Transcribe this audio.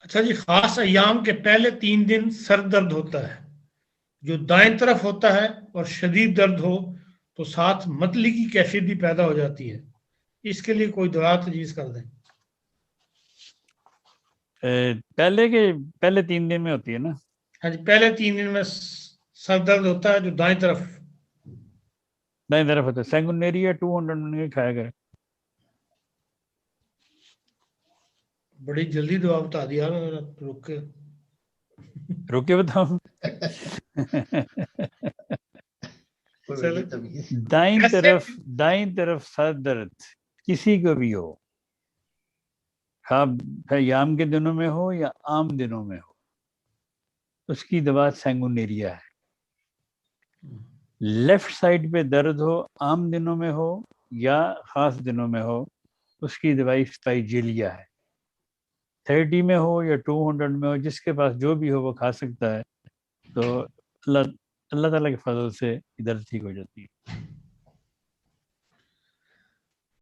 اچھا جی، خاص ایام کے پہلے 3 دن سر درد ہوتا ہے جو دائیں طرف ہوتا ہے، اور شدید درد ہو تو ساتھ متلی کی کیفیت بھی پیدا ہو جاتی ہے، اس کے لیے کوئی دوا تجویز کر دیں۔ پہلے 3 دن میں ہوتی ہے نا؟ ہاں جی، پہلے 3 دن میں سر درد ہوتا ہے جو دائیں طرف ہوتا ہے، سینگونیریا 200 کھایا کرے۔ بڑی جلدی دوا بتا دیا، رک کے روکے بتاؤں۔ دائیں طرف سر درد کسی کو بھی ہو، ایام کے دنوں میں ہو یا عام دنوں میں ہو، اس کی دوا سینگونیریا ہے۔ لیفٹ سائڈ پہ درد ہو، عام دنوں میں ہو یا خاص دنوں میں ہو، اس کی دوائی اسپائجیلیا ہے۔ 30 میں ہو یا 200 میں ہو، جس کے پاس جو بھی ہو وہ کھا سکتا ہے، تو اللہ تعالیٰ کے فضل سے درد ٹھیک ہو جاتی ہے۔